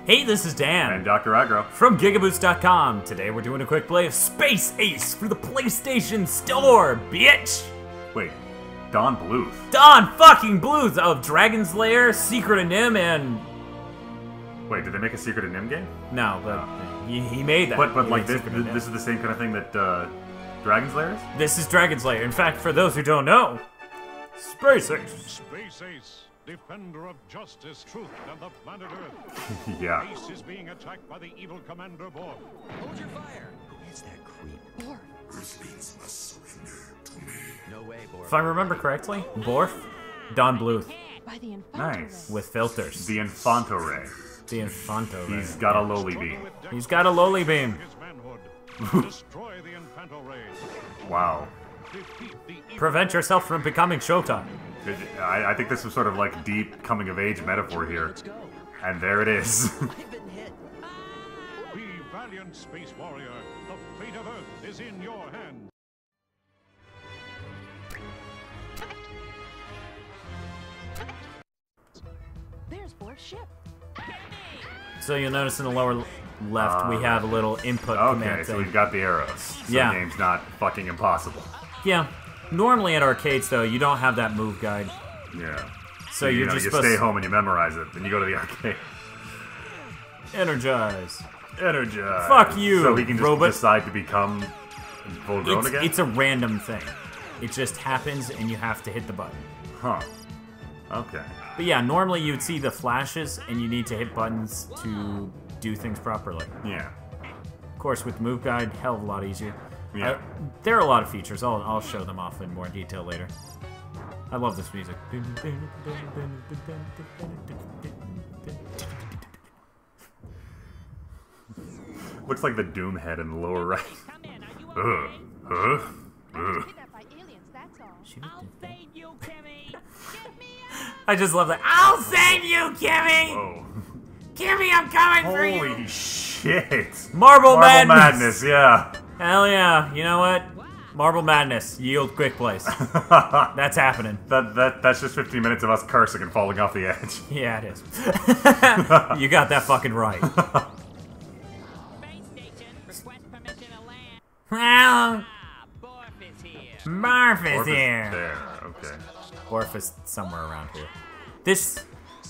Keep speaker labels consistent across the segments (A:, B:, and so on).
A: Hey, this is Dan.
B: And Dr. Aggro.
A: From GigaBoots.com. Today we're doing a quick play of Space Ace for the PlayStation Store, bitch!
B: Wait, Don Bluth.
A: Don fucking Bluth of Dragon's Lair, Secret of Nim, and...
B: Wait, did they make a Secret of Nim game?
A: No, but he made that.
B: But like this is the same kind of thing that Dragon's Lair is?
A: This is Dragon's Lair. In fact, for those who don't know, Space Ace.
C: Space Ace, defender of justice, truth, and the planet Earth.
B: Yeah.
C: Ace is being attacked by the evil Commander Borg.
D: Hold your fire. Who is that creep? Borg.
E: Earthlings must surrender to me.
D: No way, Borg.
A: If I remember correctly, Borf, Don Bluth,
F: By the Infanto
B: Nice.
A: with filters.
B: The Infanto Ray.
A: The Infanto.
B: He's got a lowly beam.
A: He's got a lowly beam.
C: His manhood. Destroy the Infanto Ray.
B: Wow.
C: Defeat the evil
A: Prevent yourself from becoming Showtime.
B: I think this was sort of like deep coming-of-age metaphor here.
D: Let's go.
B: And there it is.
D: I've been hit.
C: Be valiant, space warrior. The fate of Earth is in your hands.
F: There's Borg's ship.
A: So you'll notice in the lower left we have a little input
B: Okay,
A: command
B: so
A: thing.
B: we've got the arrows. So
A: Yeah.
B: the game's not fucking impossible.
A: Yeah. Normally at arcades though, you don't have that move guide.
B: Yeah.
A: So you're
B: you
A: just
B: you
A: supposed
B: stay
A: to
B: home and you memorize it, then you go to the arcade.
A: energize.
B: Energize.
A: Fuck you,
B: So he can just
A: robot.
B: decide to become full grown again?
A: It's a random thing. It just happens and you have to hit the button.
B: Huh. Okay.
A: But yeah, normally you'd see the flashes and you need to hit buttons to do things properly.
B: Yeah.
A: Of course, with Move Guide, hell of a lot easier.
B: Yeah.
A: There are a lot of features. I'll show them off in more detail later. I love this music.
B: Looks like the Doom head in the lower right. Ugh. Ugh. Ugh.
F: Kidnapped by aliens, that's all.
G: I'll save you, Kimmy!
A: I just love that. I'll save you, Kimmy!
B: Whoa.
A: Kimmy, I'm coming for you!
B: Holy shit.
A: Marble Madness!
B: Madness, yeah.
A: Hell yeah. You know what? Marble Madness. Yield quick place. That's happening.
B: That's just 15 minutes of us cursing and falling off the edge.
A: Yeah, it is. You got that fucking right.
G: Space station, request permission to land.
A: Well,
G: Borf is here.
A: Barf is
B: Orpheus
A: here.
B: There, okay.
A: Orph is somewhere around here. This,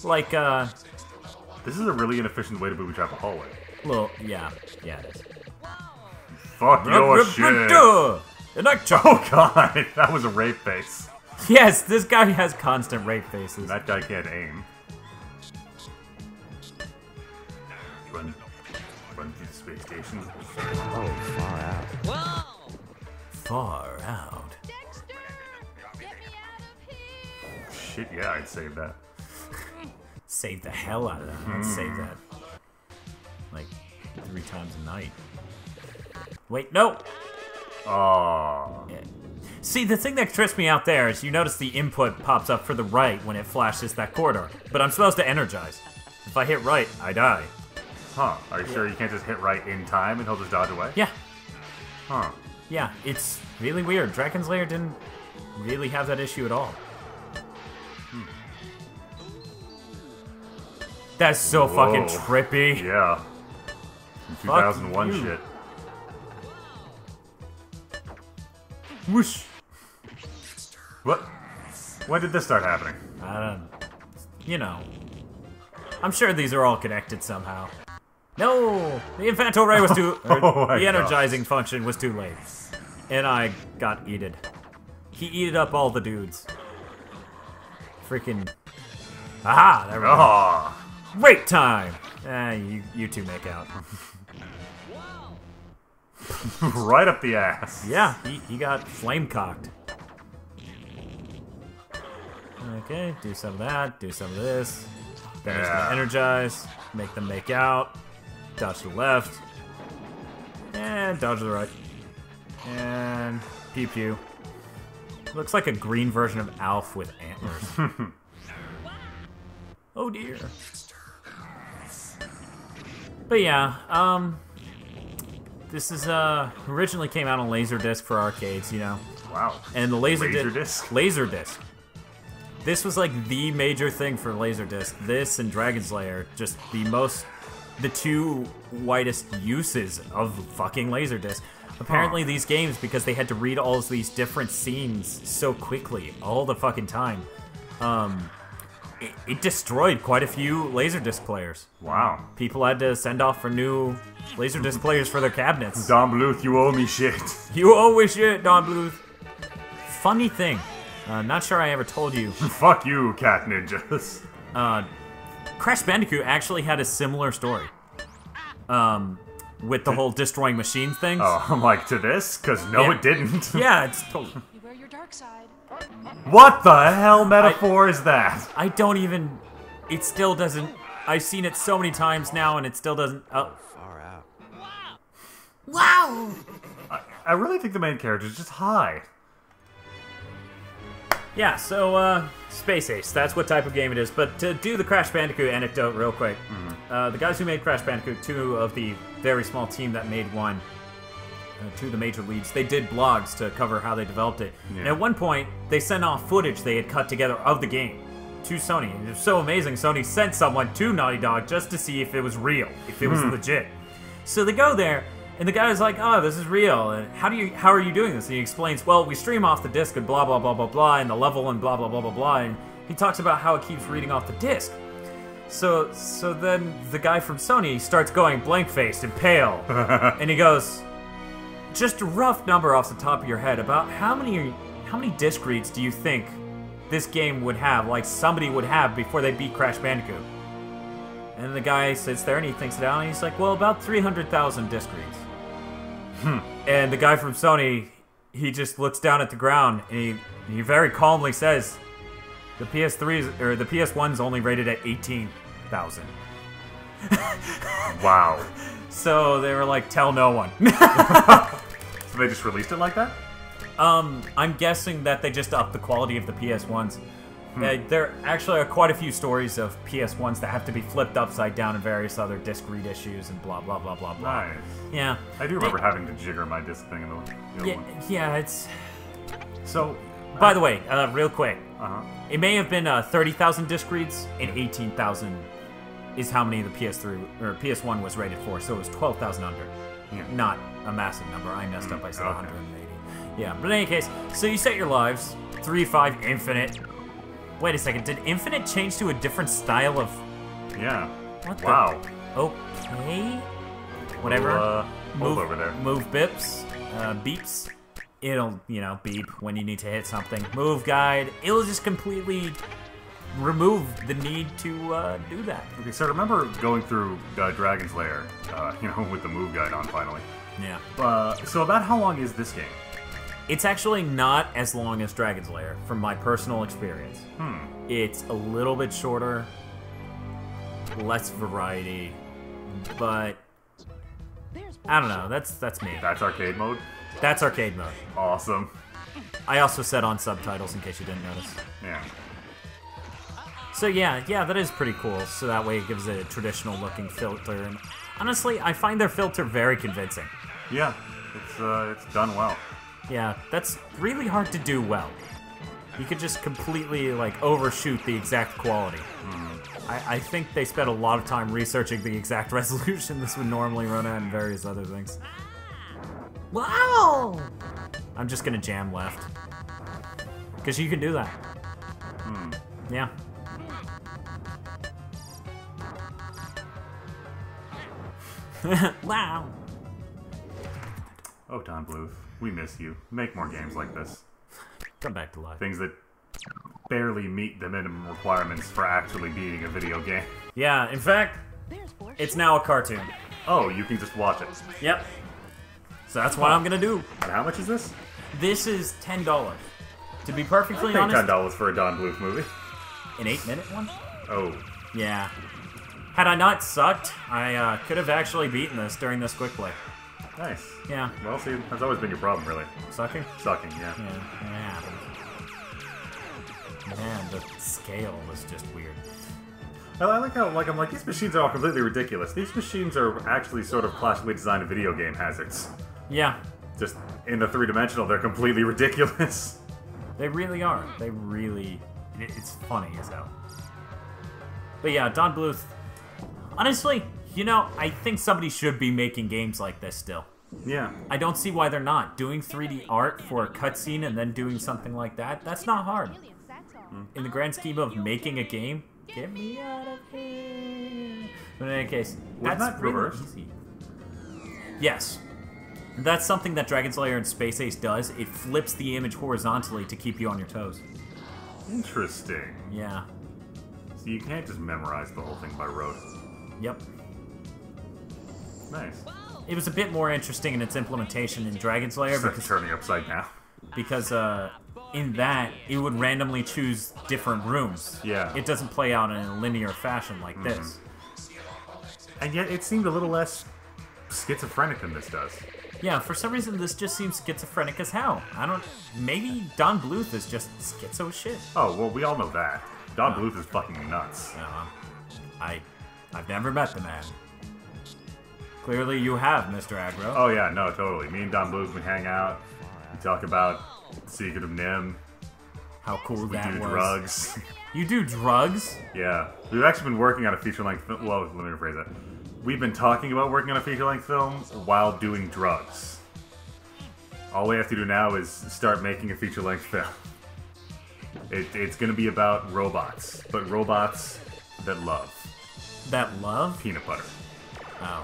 A: like,
B: This is a really inefficient way to booby trap a hallway.
A: little, yeah, it is.
B: Fuck your shit.
A: The night jump.
B: Oh god, that was a rape face.
A: Yes, this guy has constant rape faces.
B: That guy can't aim. Run through the space station.
D: Oh, far out.
G: Whoa!
A: Far out.
F: Dexter! Get me out of here!
B: Shit, yeah, I'd save that.
A: Save the hell out of that. I'd save that. Like, 3 times a night. Wait, no!
B: Oh.
A: Yeah. See, the thing that trips me out there is you notice the input pops up for the right when it flashes that corridor. But I'm supposed to energize. If I hit right, I die.
B: Huh. Are you sure you can't just hit right in time and he'll just dodge away?
A: Yeah.
B: Huh.
A: Yeah, it's really weird. Dragon's Lair didn't really have that issue at all. That's so fucking
B: Whoa.
A: trippy.
B: Yeah. Some 2001
A: you.
B: shit.
A: Whoosh.
B: What? When did this start happening?
A: I don't... You know. I'm sure these are all connected somehow. No! The Infanto Ray was too... or
B: Oh my
A: the energizing function was too late. And I got eated. He eated up all the dudes. Freaking... Aha! There we go.
B: Oh.
A: Rape time! You two make out.
B: Right up the ass.
A: Yeah, he got flame cocked. Okay, do some of that, do some of this. Then he's gonna
B: Yeah.
A: energize, make them make out, dodge to the left, and dodge to the right. And pew pew. Looks like a green version of Alf with antlers. Oh dear. But yeah, this is originally came out on Laserdisc for arcades, you know.
B: Wow.
A: And the Laserdisc.
B: Laserdisc?
A: This was like the major thing for Laserdisc. This and Dragon's Lair, just the most the two widest uses of fucking Laserdisc. Apparently these games, because they had to read all of these different scenes so quickly, all the fucking time, it destroyed quite a few Laserdisc players.
B: Wow.
A: People had to send off for new Laserdisc players for their cabinets.
B: Don Bluth, you owe me shit.
A: You owe me shit, Don Bluth. Funny thing, not sure I ever told you.
B: Fuck you, cat ninjas.
A: Crash Bandicoot actually had a similar story. With the whole destroying machines thing.
B: Oh, I'm like, to this? Because no,
A: Yeah.
B: it didn't.
A: Yeah, it's totally...
F: Beware your dark side.
B: What the hell metaphor is that?
A: I don't even... It still doesn't... I've seen it so many times now, and it still doesn't... Oh.
D: Far out.
A: Wow!
B: I really think the main character is just high.
A: Yeah, so, Space Ace, that's what type of game it is. But to do the Crash Bandicoot anecdote real quick, the guys who made Crash Bandicoot, two of the very small team that made one, two of the major leads, they did blogs to cover how they developed it.
B: Yeah.
A: And at one point, they sent off footage they had cut together of the game to Sony. And it was so amazing, Sony sent someone to Naughty Dog just to see if it was real, if it was legit. So they go there, and the guy was like, "Oh, this is real. And how are you doing this?" And he explains, "Well, we stream off the disc and blah blah blah blah blah, and the level and blah blah blah blah blah." And he talks about how it keeps reading off the disc. So then the guy from Sony starts going blank-faced and pale, and he goes, "Just a rough number off the top of your head. About how many disc reads do you think this game would have, like somebody would have before they beat Crash Bandicoot?" And the guy sits there and he thinks it out, and he's like, "Well, about 300,000 disc reads." And the guy from Sony, he just looks down at the ground and he very calmly says, "The PS3's or the PS1's only rated at 18,000."
B: Wow.
A: So they were like, "Tell no one."
B: So they just released it like that?
A: I'm guessing that they just upped the quality of the PS1s. There actually are quite a few stories of PS1s that have to be flipped upside down and various other disc read issues and blah blah blah blah blah.
B: Nice.
A: Yeah.
B: I do remember having to jigger my disc thing in the other
A: Yeah,
B: one.
A: yeah, it's...
B: So,
A: By the way, real quick,
B: uh-huh.
A: it may have been 30,000 disc reads, and 18,000 is how many the PS3 or PS1 was rated for, so it was 12,000 under.
B: Yeah.
A: Not a massive number. I messed up. I said
B: okay.
A: 180. Yeah, but in any case, so you set your lives 3-5 infinite. Wait a second, did infinite change to a different style of?
B: Yeah.
A: What
B: Wow.
A: the? Okay. Whatever.
B: Hold over there.
A: Move bips, beeps. It'll, beep when you need to hit something. Move guide. It'll just completely remove the need to do that.
B: Okay, so I remember going through Dragon's Lair, with the move guide on finally.
A: Yeah.
B: So about how long is this game?
A: It's actually not as long as Dragon's Lair, from my personal experience. It's a little bit shorter, less variety, but I don't know. That's me.
B: That's arcade mode?
A: That's arcade mode.
B: Awesome.
A: I also set on subtitles in case you didn't notice.
B: Yeah.
A: So yeah, that is pretty cool. So that way it gives it a traditional looking filter, and honestly, I find their filter very convincing.
B: Yeah, it's done well.
A: Yeah, that's really hard to do well. You could just completely, overshoot the exact quality. I think they spent a lot of time researching the exact resolution this would normally run at and various other things. Wow! I'm just gonna jam left. Because you can do that. Yeah. Wow!
B: Oh, Don Bluth, we miss you. Make more games like this.
A: Come back to life.
B: Things that barely meet the minimum requirements for actually being a video game.
A: Yeah, in fact, it's now a cartoon.
B: Oh, you can just watch it.
A: Yep. So that's what I'm gonna do.
B: And how much is this?
A: This is $10. To be perfectly
B: I think
A: honest,
B: $10 for a Don Bluth movie.
A: an 8-minute one?
B: Oh.
A: Yeah. Had I not sucked, I could have actually beaten this during this quick play.
B: Nice.
A: Yeah.
B: Well, see, that's always been your problem, really.
A: Sucking?
B: Sucking, yeah.
A: Yeah, it happens. Man, the scale was just weird.
B: I like how, I'm like, these machines are all completely ridiculous. These machines are actually sort of classically designed video game hazards.
A: Yeah.
B: Just in the three-dimensional, they're completely ridiculous.
A: They really are. They really... It's funny as hell. But yeah, Don Bluth... Honestly, You know, I think somebody should be making games like this still.
B: Yeah.
A: I don't see why they're not. Doing 3D art for a cutscene and then doing something like that, that's not hard. In the grand scheme of making a game, get me out of here. But in any case, that's
B: that
A: really
B: reversed?
A: easy. Yes. That's something that Dragon's Lair and Space Ace does. It flips the image horizontally to keep you on your toes.
B: Interesting.
A: Yeah.
B: So you can't just memorize the whole thing by rote.
A: Yep.
B: Nice.
A: It was a bit more interesting in its implementation in Dragon's Lair
B: It's like
A: because
B: turning upside down.
A: in that, it would randomly choose different rooms.
B: Yeah.
A: It doesn't play out in a linear fashion like this.
B: And yet it seemed a little less schizophrenic than this does.
A: Yeah, for some reason this just seems schizophrenic as hell. I don't... Maybe Don Bluth is just schizo as shit.
B: Oh, well, we all know that. Don Bluth is fucking nuts.
A: I've never met the man. Clearly you have, Mr. Aggro.
B: Oh, yeah, no, totally. Me and Don Bluth, we hang out. We talk about Secret of Nim.
A: How cool
B: We
A: that
B: do
A: was.
B: drugs.
A: You do drugs?
B: Yeah. We've actually been working on a feature-length film. Well, let me rephrase that. We've been talking about working on a feature-length film while doing drugs. All we have to do now is start making a feature-length film. It's going to be about robots, but robots that love
A: That love?
B: peanut butter.
A: Oh.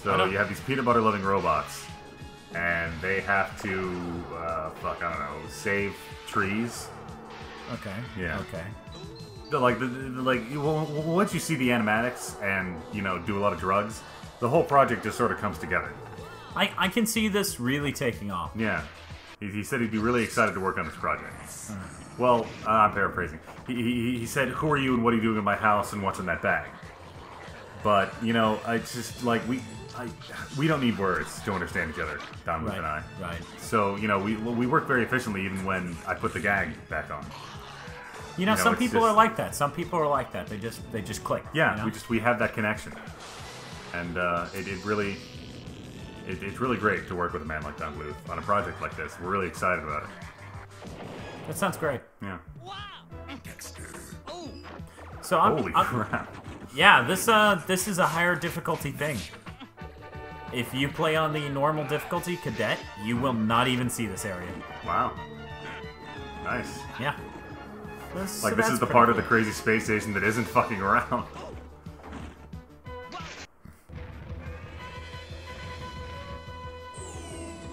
B: So you have these peanut butter loving robots, and they have to, I don't know, save trees.
A: Okay.
B: Yeah.
A: Okay.
B: Once you see the animatics and, do a lot of drugs, the whole project just sort of comes together.
A: I can see this really taking off.
B: Yeah. He said he'd be really excited to work on this project. Well, I'm paraphrasing. He said, "Who are you and what are you doing in my house and what's in that bag?" But, I just, we don't need words to understand each other, Don Bluth and I.
A: Right.
B: So, we work very efficiently even when I put the gag back on.
A: Some
B: it's
A: people
B: just-
A: are like that. Some people are like that. They just click.
B: Yeah,
A: you know?
B: we have that connection. And it's really great to work with a man like Don Bluth on a project like this. We're really excited about it.
A: That sounds great.
B: Yeah.
A: So I'm,
B: Holy crap.
A: yeah, this is a higher difficulty thing. If you play on the normal difficulty, Cadet, you will not even see this area.
B: Wow. Nice.
A: Yeah.
B: This is the part of the crazy space station that isn't fucking around.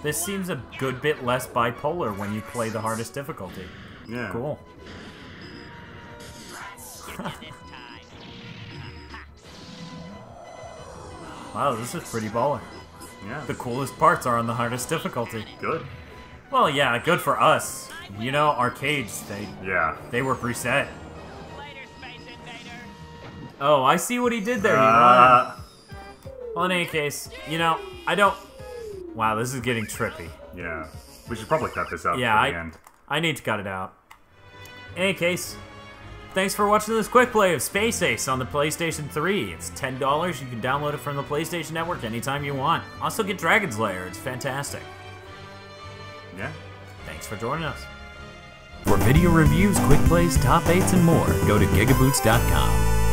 A: This seems a good bit less bipolar when you play the hardest difficulty.
B: Yeah.
A: Cool. Wow, this is pretty baller.
B: Yeah.
A: The coolest parts are on the hardest difficulty.
B: Good.
A: Well, yeah, good for us. Arcades,
B: Yeah.
A: they were preset.
G: Later, Space Invader.
A: Oh, I see what he did there. Well, in any case, I don't... Wow, this is getting trippy.
B: Yeah. We should probably cut this out
A: Yeah,
B: for the end.
A: I need to cut it out. In any case, thanks for watching this quick play of Space Ace on the PlayStation 3. It's $10. You can download it from the PlayStation Network anytime you want. Also get Dragon's Lair. It's fantastic.
B: Yeah.
A: Thanks for joining us. For video reviews, quick plays, top 8s, and more, go to GigaBoots.com.